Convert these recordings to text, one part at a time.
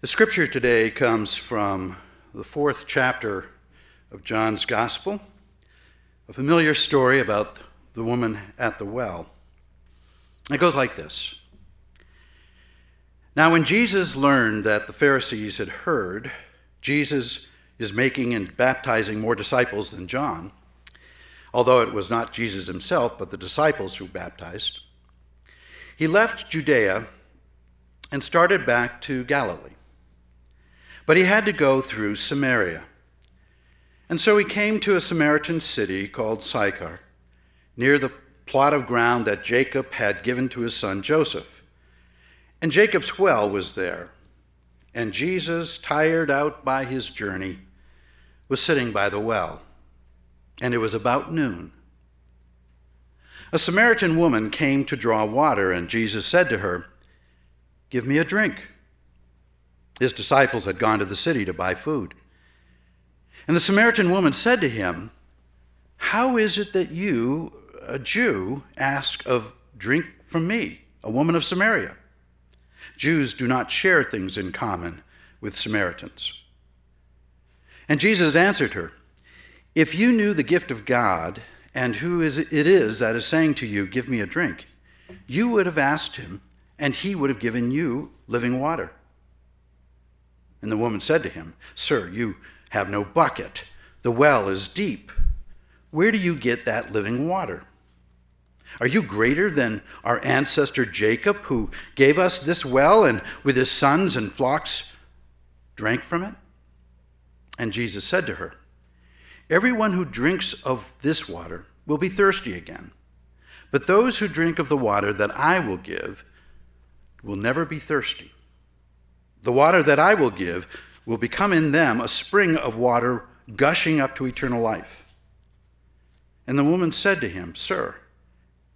The scripture today comes from the 4th chapter of John's Gospel, a familiar story about the woman at the well. It goes like this. Now, when Jesus learned that the Pharisees had heard Jesus is making and baptizing more disciples than John, although it was not Jesus himself, but the disciples who baptized, he left Judea and started back to Galilee. But he had to go through Samaria. And so he came to a Samaritan city called Sychar, near the plot of ground that Jacob had given to his son Joseph. And Jacob's well was there. And Jesus, tired out by his journey, was sitting by the well. And it was about noon. A Samaritan woman came to draw water, and Jesus said to her, "Give me a drink." His disciples had gone to the city to buy food. And the Samaritan woman said to him, "How is it that you, a Jew, ask of drink from me, a woman of Samaria? Jews do not share things in common with Samaritans." And Jesus answered her, "If you knew the gift of God and who it is that is saying to you, 'Give me a drink,' you would have asked him, and he would have given you living water." And the woman said to him, "Sir, you have no bucket. The well is deep. Where do you get that living water? Are you greater than our ancestor Jacob, who gave us this well and with his sons and flocks drank from it?" And Jesus said to her, "Everyone who drinks of this water will be thirsty again. But those who drink of the water that I will give will never be thirsty. The water that I will give will become in them a spring of water gushing up to eternal life." And the woman said to him, "Sir,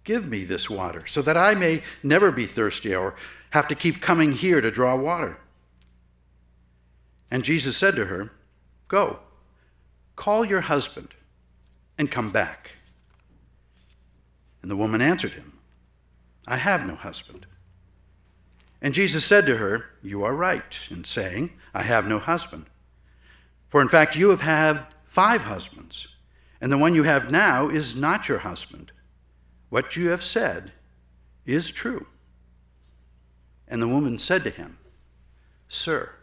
give me this water so that I may never be thirsty or have to keep coming here to draw water." And Jesus said to her, "Go, call your husband and come back." And the woman answered him, "I have no husband." And Jesus said to her, "You are right in saying, 'I have no husband.' For in fact, you have had 5 husbands, and the one you have now is not your husband. What you have said is true." And the woman said to him, "Sir,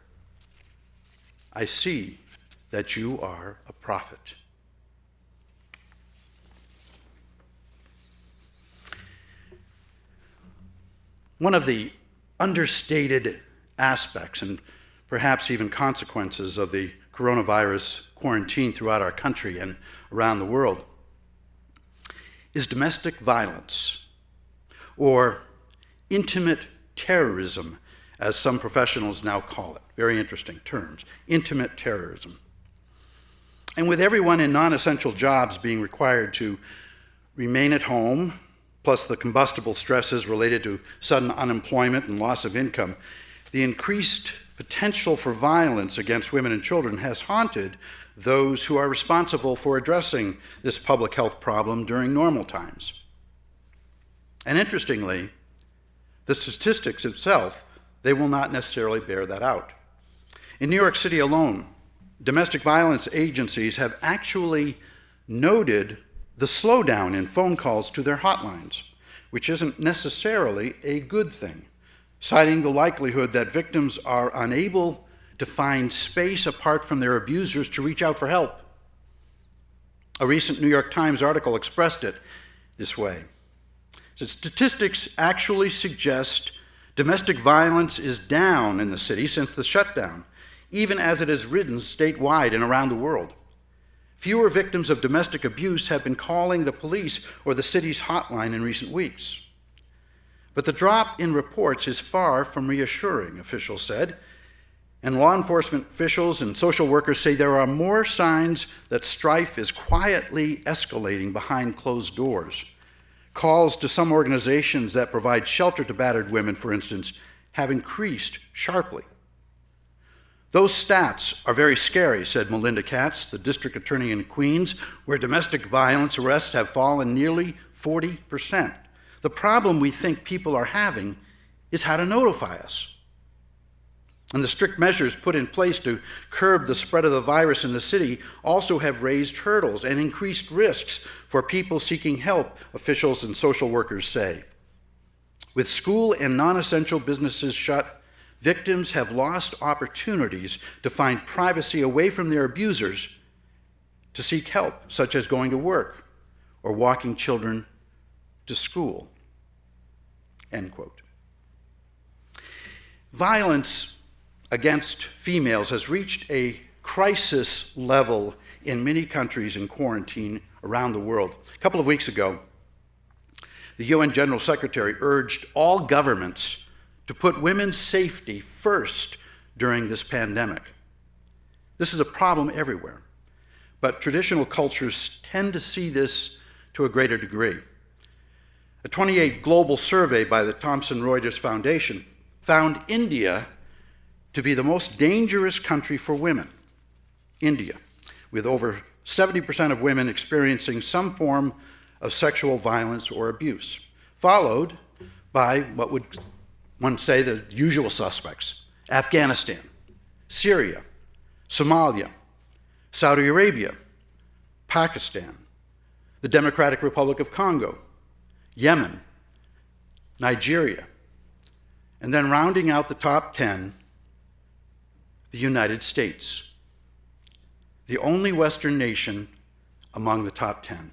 I see that you are a prophet." One of the understated aspects and perhaps even consequences of the coronavirus quarantine throughout our country and around the world is domestic violence, or intimate terrorism, as some professionals now call it. Very interesting terms, intimate terrorism. And with everyone in non-essential jobs being required to remain at home, plus the combustible stresses related to sudden unemployment and loss of income, the increased potential for violence against women and children has haunted those who are responsible for addressing this public health problem during normal times. And interestingly, the statistics itself, they will not necessarily bear that out. In New York City alone, domestic violence agencies have actually noted the slowdown in phone calls to their hotlines, which isn't necessarily a good thing, citing the likelihood that victims are unable to find space apart from their abusers to reach out for help. A recent New York Times article expressed it this way. So statistics actually suggest domestic violence is down in the city since the shutdown, even as it has risen statewide and around the world. Fewer victims of domestic abuse have been calling the police or the city's hotline in recent weeks. But the drop in reports is far from reassuring, officials said. And law enforcement officials and social workers say there are more signs that strife is quietly escalating behind closed doors. Calls to some organizations that provide shelter to battered women, for instance, have increased sharply. "Those stats are very scary," said Melinda Katz, the district attorney in Queens, where domestic violence arrests have fallen nearly 40%. "The problem we think people are having is how to notify us." And the strict measures put in place to curb the spread of the virus in the city also have raised hurdles and increased risks for people seeking help, officials and social workers say. With school and non-essential businesses shut, victims have lost opportunities to find privacy away from their abusers to seek help, such as going to work or walking children to school. End quote. Violence against females has reached a crisis level in many countries in quarantine around the world. A couple of weeks ago, the UN General Secretary urged all governments to put women's safety first during this pandemic. This is a problem everywhere, but traditional cultures tend to see this to a greater degree. A 28 global survey by the Thomson Reuters Foundation found India to be the most dangerous country for women. India, with over 70% of women experiencing some form of sexual violence or abuse, followed by what would one say the usual suspects: Afghanistan, Syria, Somalia, Saudi Arabia, Pakistan, the Democratic Republic of Congo, Yemen, Nigeria, and then rounding out the top 10, the United States, the only Western nation among the top 10.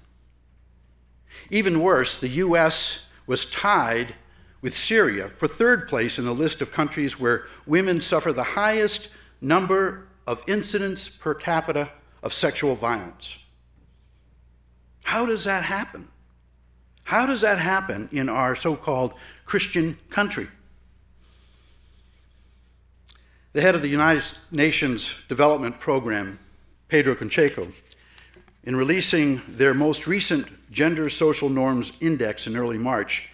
Even worse, the U.S. was tied with Syria for third place in the list of countries where women suffer the highest number of incidents per capita of sexual violence. How does that happen? How does that happen in our so-called Christian country? The head of the United Nations Development Program, Pedro Concheco, in releasing their most recent Gender Social Norms Index in early March,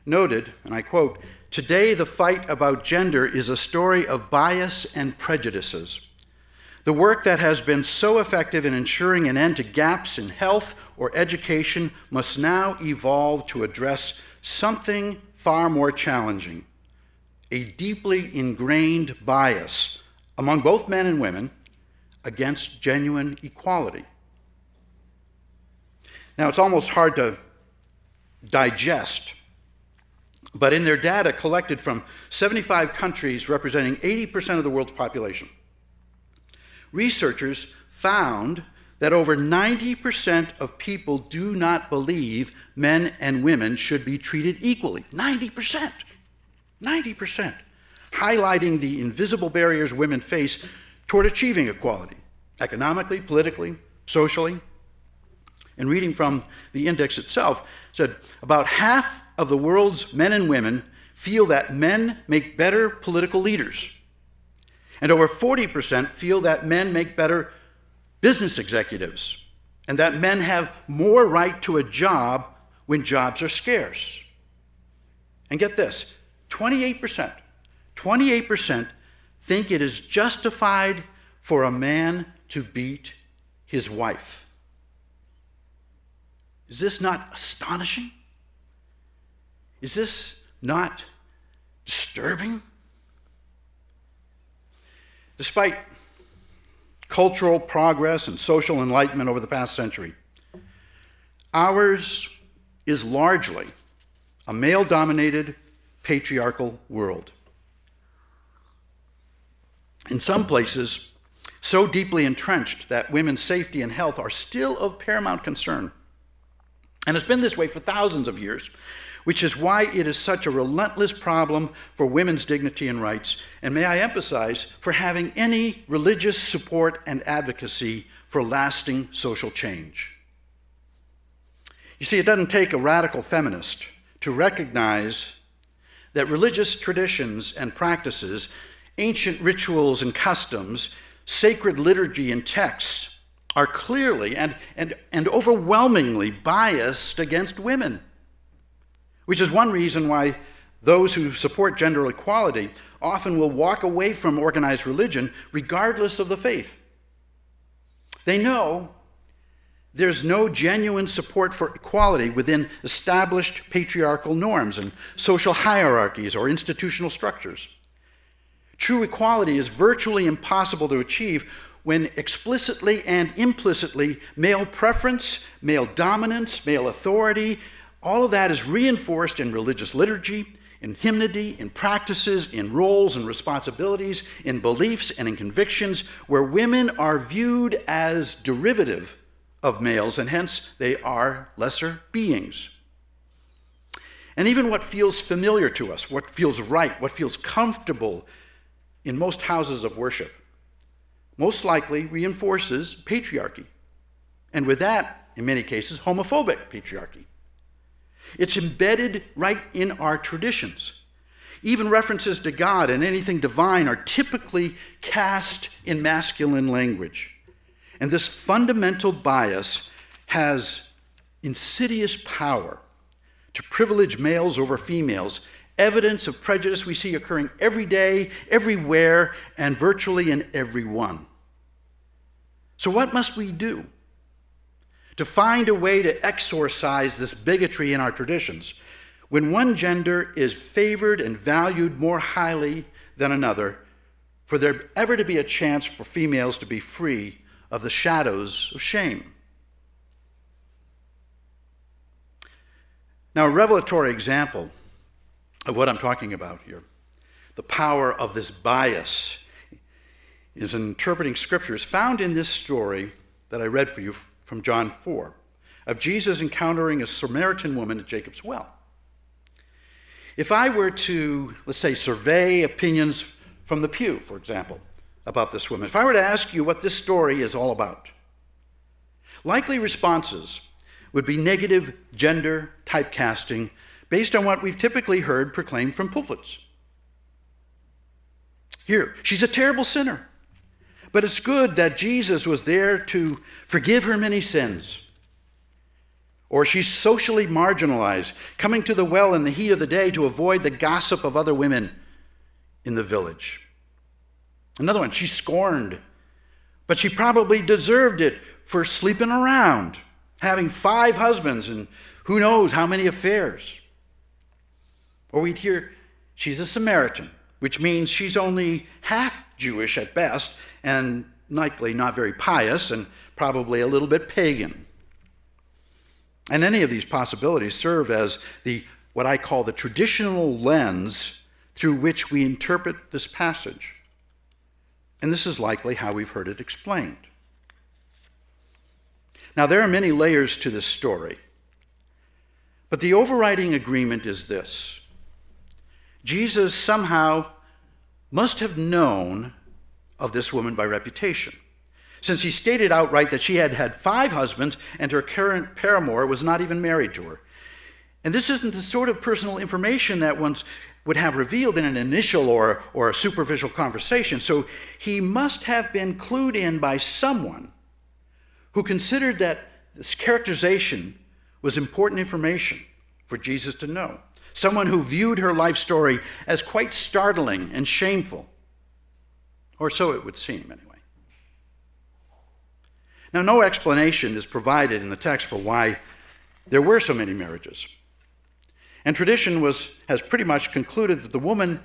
noted, and I quote, "Today the fight about gender is a story of bias and prejudices. The work that has been so effective in ensuring an end to gaps in health or education must now evolve to address something far more challenging: a deeply ingrained bias among both men and women against genuine equality." Now, it's almost hard to digest, but in their data collected from 75 countries representing 80% of the world's population, researchers found that over 90% of people do not believe men and women should be treated equally. 90%. 90%. Highlighting the invisible barriers women face toward achieving equality, economically, politically, socially. And reading from the index itself, said about half of the world's men and women feel that men make better political leaders. And over 40% feel that men make better business executives, and that men have more right to a job when jobs are scarce. And get this, 28% think it is justified for a man to beat his wife. Is this not astonishing? Is this not disturbing? Despite cultural progress and social enlightenment over the past century, ours is largely a male-dominated, patriarchal world. In some places, so deeply entrenched that women's safety and health are still of paramount concern. And it's been this way for thousands of years, which is why it is such a relentless problem for women's dignity and rights, and may I emphasize, for having any religious support and advocacy for lasting social change. You see, it doesn't take a radical feminist to recognize that religious traditions and practices, ancient rituals and customs, sacred liturgy and texts are clearly and overwhelmingly biased against women, which is one reason why those who support gender equality often will walk away from organized religion regardless of the faith. They know there's no genuine support for equality within established patriarchal norms and social hierarchies or institutional structures. True equality is virtually impossible to achieve when explicitly and implicitly male preference, male dominance, male authority, all of that is reinforced in religious liturgy, in hymnody, in practices, in roles and responsibilities, in beliefs and in convictions, where women are viewed as derivative of males, and hence they are lesser beings. And even what feels familiar to us, what feels right, what feels comfortable in most houses of worship, most likely reinforces patriarchy. And with that, in many cases, homophobic patriarchy. It's embedded right in our traditions. Even references to God and anything divine are typically cast in masculine language. And this fundamental bias has insidious power to privilege males over females, evidence of prejudice we see occurring every day, everywhere, and virtually in everyone. So what must we do to find a way to exorcise this bigotry in our traditions when one gender is favored and valued more highly than another, for there ever to be a chance for females to be free of the shadows of shame? Now, a revelatory example of what I'm talking about here, the power of this bias, is interpreting scriptures found in this story that I read for you from John 4, of Jesus encountering a Samaritan woman at Jacob's well. If I were to, let's say, survey opinions from the pew, for example, about this woman, if I were to ask you what this story is all about, likely responses would be negative gender typecasting based on what we've typically heard proclaimed from pulpits. Here, she's a terrible sinner, but it's good that Jesus was there to forgive her many sins. Or she's socially marginalized, coming to the well in the heat of the day to avoid the gossip of other women in the village. Another one, she's scorned, but she probably deserved it for sleeping around, having 5 husbands and who knows how many affairs. Or we'd hear she's a Samaritan, which means she's only half Jewish at best and likely not very pious and probably a little bit pagan. And any of these possibilities serve as what I call the traditional lens through which we interpret this passage. And this is likely how we've heard it explained. Now, there are many layers to this story, but the overriding agreement is this: Jesus somehow must have known of this woman by reputation, since he stated outright that she had had 5 husbands and her current paramour was not even married to her. And this isn't the sort of personal information that one would have revealed in an initial or a superficial conversation. So he must have been clued in by someone who considered that this characterization was important information for Jesus to know. Someone who viewed her life story as quite startling and shameful. Or so it would seem, anyway. Now, no explanation is provided in the text for why there were so many marriages. And tradition has pretty much concluded that the woman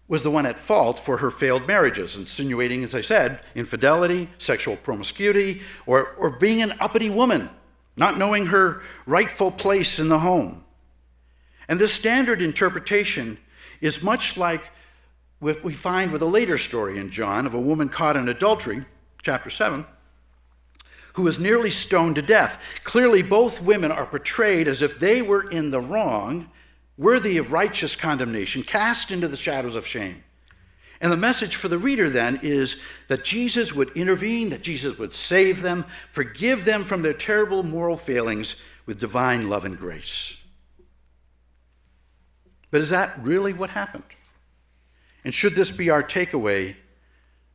was the one at fault for her failed marriages, insinuating, as I said, infidelity, sexual promiscuity, or being an uppity woman, not knowing her rightful place in the home. And this standard interpretation is much like what we find with a later story in John of a woman caught in adultery, chapter 7, who was nearly stoned to death. Clearly, both women are portrayed as if they were in the wrong, worthy of righteous condemnation, cast into the shadows of shame. And the message for the reader then is that Jesus would intervene, that Jesus would save them, forgive them from their terrible moral failings with divine love and grace. But is that really what happened? And should this be our takeaway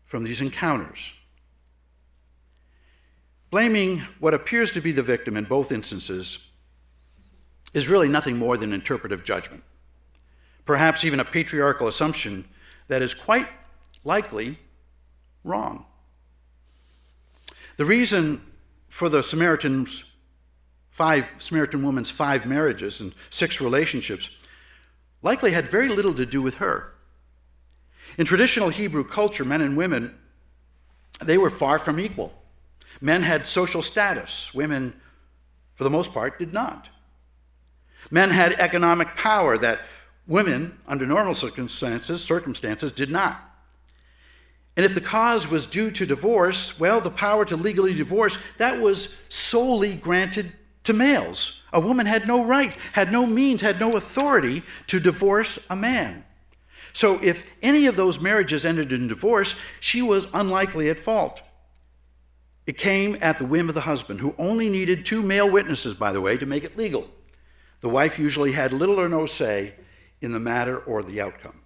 from these encounters? Blaming what appears to be the victim in both instances is really nothing more than interpretive judgment, perhaps even a patriarchal assumption that is quite likely wrong. The reason for the Samaritan woman's 5 marriages and 6 relationships likely had very little to do with her. In traditional Hebrew culture, men and women, they were far from equal. Men had social status. Women, for the most part, did not. Men had economic power that women, under normal circumstances did not. And if the cause was due to divorce, well, the power to legally divorce, that was solely granted to males. A woman had no right, had no means, had no authority to divorce a man. So if any of those marriages ended in divorce, she was unlikely at fault. It came at the whim of the husband, who only needed 2 male witnesses, by the way, to make it legal. The wife usually had little or no say in the matter or the outcome.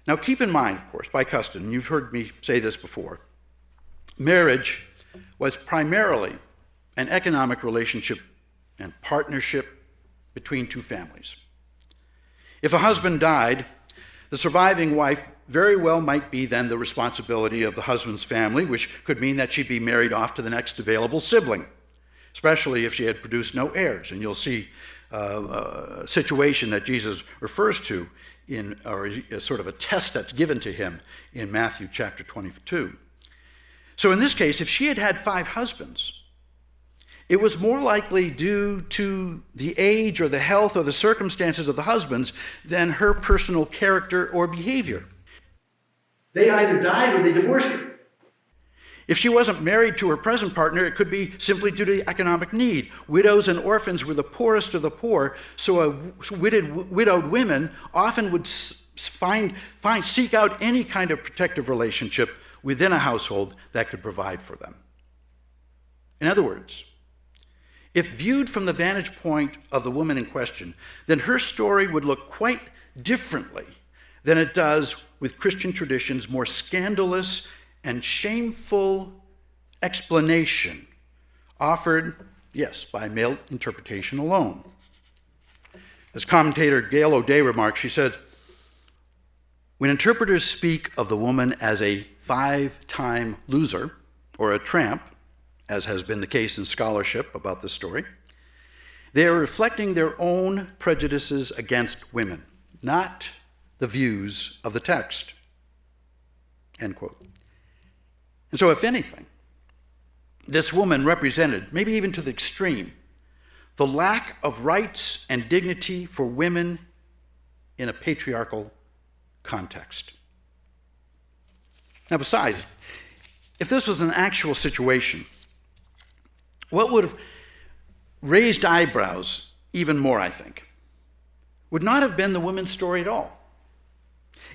Now keep in mind, of course, by custom, and you've heard me say this before, marriage was primarily an economic relationship and partnership between 2 families. If a husband died, the surviving wife very well might be then the responsibility of the husband's family, which could mean that she'd be married off to the next available sibling, especially if she had produced no heirs. And you'll see a situation that Jesus refers to or sort of a test that's given to him in Matthew chapter 22. So in this case, if she had had 5 husbands, it was more likely due to the age or the health or the circumstances of the husbands than her personal character or behavior. They either died or they divorced her. If she wasn't married to her present partner, it could be simply due to economic need. Widows and orphans were the poorest of the poor, so widowed women often would seek out any kind of protective relationship within a household that could provide for them. In other words, if viewed from the vantage point of the woman in question, then her story would look quite differently than it does with Christian tradition's more scandalous and shameful explanation offered, yes, by male interpretation alone. As commentator Gail O'Day remarks, she said, when interpreters speak of the woman as a 5-time loser or a tramp, as has been the case in scholarship about this story, they are reflecting their own prejudices against women, not the views of the text. End quote. And so if anything, this woman represented, maybe even to the extreme, the lack of rights and dignity for women in a patriarchal context. Now besides, if this was an actual situation, what would have raised eyebrows even more, I think, would not have been the women's story at all.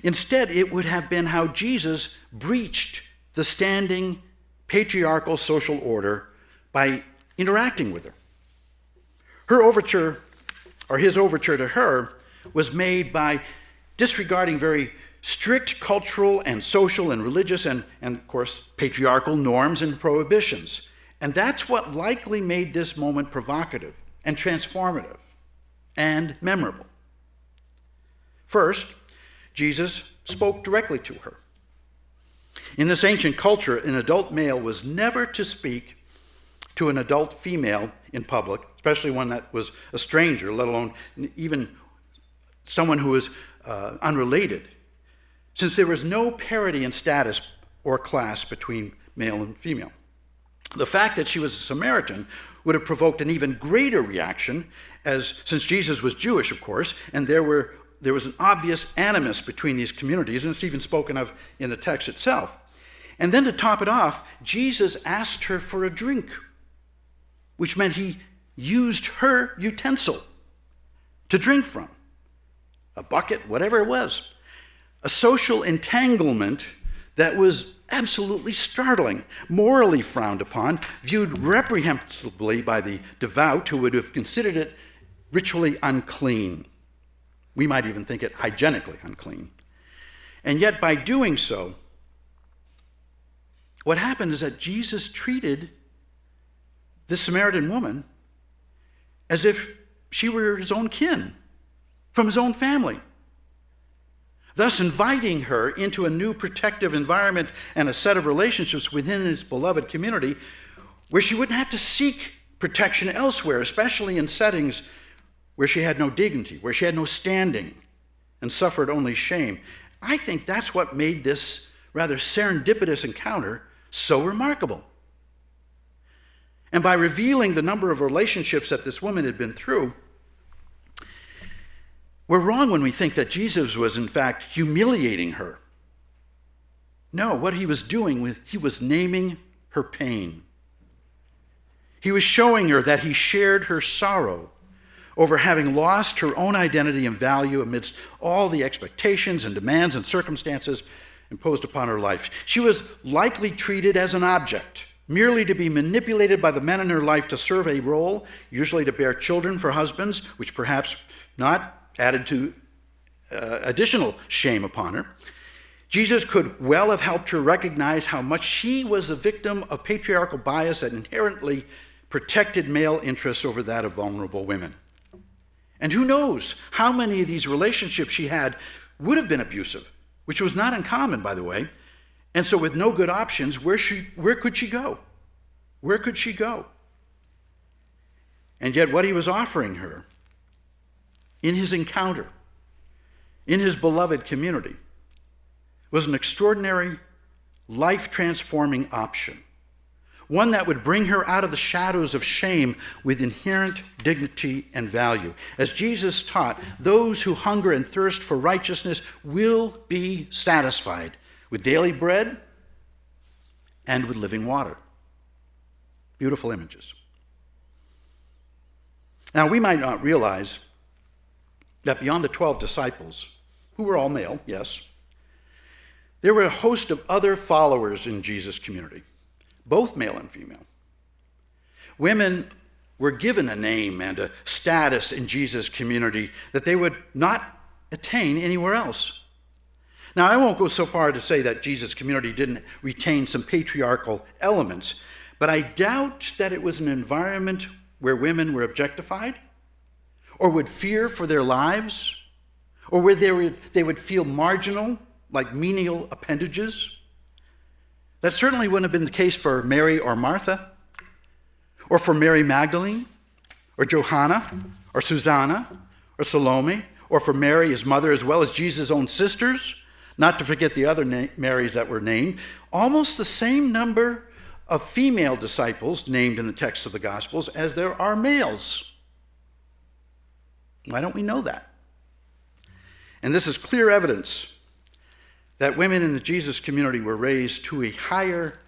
Instead, it would have been how Jesus breached the standing patriarchal social order by interacting with her. His overture to her was made by disregarding very strict cultural and social and religious and of course, patriarchal norms and prohibitions. And that's what likely made this moment provocative and transformative and memorable. First, Jesus spoke directly to her. In this ancient culture, an adult male was never to speak to an adult female in public, especially one that was a stranger, let alone even someone who was unrelated, since there was no parity in status or class between male and female. The fact that she was a Samaritan would have provoked an even greater reaction, since Jesus was Jewish, of course, and there was an obvious animus between these communities, and it's even spoken of in the text itself. And then to top it off, Jesus asked her for a drink, which meant he used her utensil to drink from, a bucket, whatever it was. A social entanglement that was absolutely startling, morally frowned upon, viewed reprehensibly by the devout who would have considered it ritually unclean. We might even think it hygienically unclean. And yet by doing so, what happened is that Jesus treated this Samaritan woman as if she were his own kin, from his own family, thus inviting her into a new protective environment and a set of relationships within his beloved community where she wouldn't have to seek protection elsewhere, especially in settings where she had no dignity, where she had no standing and suffered only shame. I think that's what made this rather serendipitous encounter so remarkable. And by revealing the number of relationships that this woman had been through, we're wrong when we think that Jesus was in fact humiliating her. No, what he was doing, he was naming her pain. He was showing her that he shared her sorrow over having lost her own identity and value amidst all the expectations and demands and circumstances imposed upon her life. She was likely treated as an object, merely to be manipulated by the men in her life to serve a role, usually to bear children for husbands, which perhaps not added to additional shame upon her. Jesus could well have helped her recognize how much she was a victim of patriarchal bias that inherently protected male interests over that of vulnerable women. And who knows how many of these relationships she had would have been abusive, which was not uncommon, by the way. And so with no good options, where could she go? Where could she go? And yet what he was offering her in his encounter, in his beloved community, was an extraordinary, life-transforming option. One that would bring her out of the shadows of shame with inherent dignity and value. As Jesus taught, those who hunger and thirst for righteousness will be satisfied with daily bread and with living water. Beautiful images. Now, we might not realize that beyond the 12 disciples, who were all male, yes, there were a host of other followers in Jesus' community, both male and female. Women were given a name and a status in Jesus' community that they would not attain anywhere else. Now, I won't go so far to say that Jesus' community didn't retain some patriarchal elements, but I doubt that it was an environment where women were objectified, or would fear for their lives, or where they would feel marginal, like menial appendages. That certainly wouldn't have been the case for Mary or Martha, or for Mary Magdalene, or Johanna, or Susanna, or Salome, or for Mary, his mother, as well as Jesus' own sisters, not to forget the other Marys that were named. Almost the same number of female disciples named in the text of the Gospels as there are males. Why don't we know that? And this is clear evidence that women in the Jesus community were raised to a higher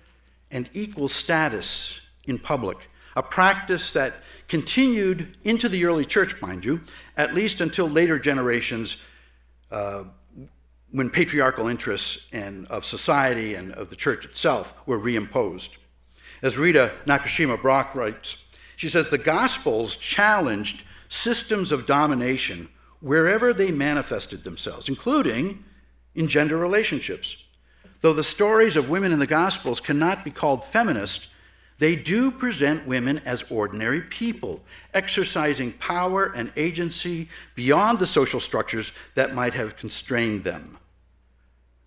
and equal status in public, a practice that continued into the early church, mind you, at least until later generations when patriarchal interests of society and of the church itself were reimposed. As Rita Nakashima Brock writes, she says, the Gospels challenged systems of domination wherever they manifested themselves, including in gender relationships. Though the stories of women in the Gospels cannot be called feminist, they do present women as ordinary people, exercising power and agency beyond the social structures that might have constrained them.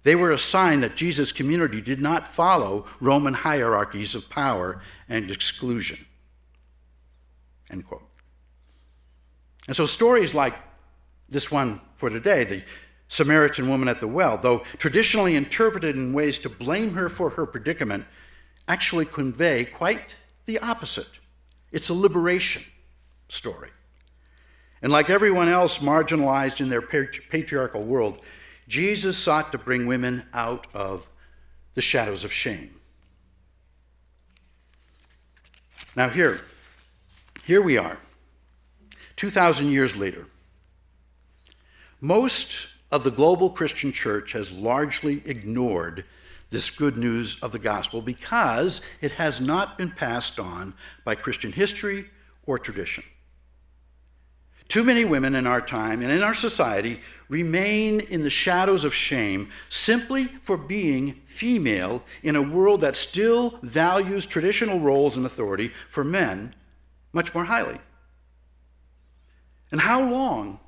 They were a sign that Jesus' community did not follow Roman hierarchies of power and exclusion. End quote. And so stories like this one for today, the Samaritan woman at the well, though traditionally interpreted in ways to blame her for her predicament, actually convey quite the opposite. It's a liberation story. And like everyone else marginalized in their patriarchal world, Jesus sought to bring women out of the shadows of shame. Now here we are, 2,000 years later. Most of the global Christian church has largely ignored this good news of the gospel because it has not been passed on by Christian history or tradition. Too many women in our time and in our society remain in the shadows of shame simply for being female in a world that still values traditional roles and authority for men much more highly. And how long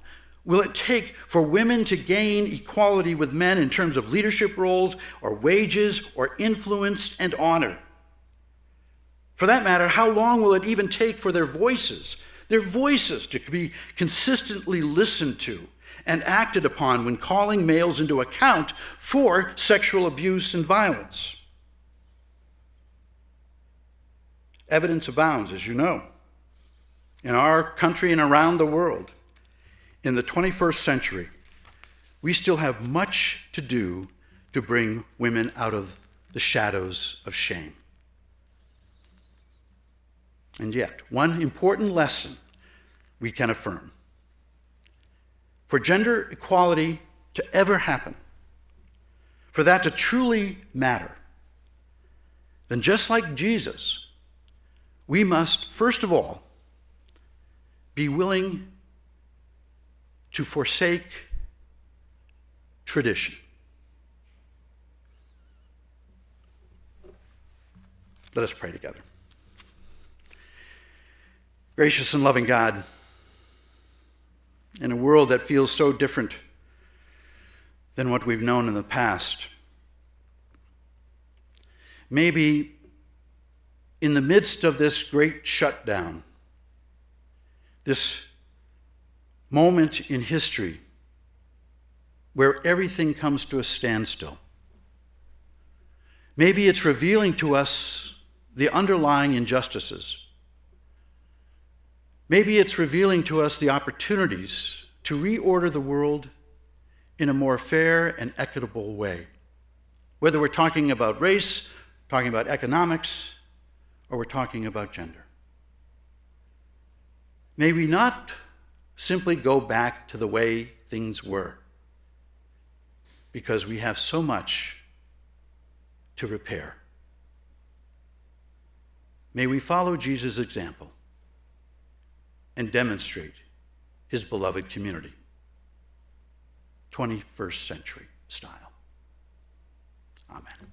will it take for women to gain equality with men in terms of leadership roles or wages or influence and honor? For that matter, how long will it even take for their voices to be consistently listened to and acted upon when calling males into account for sexual abuse and violence. Evidence abounds, as you know, in our country and around the world. In the 21st century, we still have much to do to bring women out of the shadows of shame. And yet, one important lesson we can affirm. For gender equality to ever happen, for that to truly matter, then just like Jesus, we must, first of all, be willing to forsake tradition. Let us pray together. Gracious and loving God, in a world that feels so different than what we've known in the past, maybe in the midst of this great shutdown, this moment in history where everything comes to a standstill, maybe it's revealing to us the underlying injustices. Maybe it's revealing to us the opportunities to reorder the world in a more fair and equitable way. Whether we're talking about race, talking about economics, or we're talking about gender. May we not simply go back to the way things were, because we have so much to repair. May we follow Jesus' example and demonstrate his beloved community, 21st century style. Amen.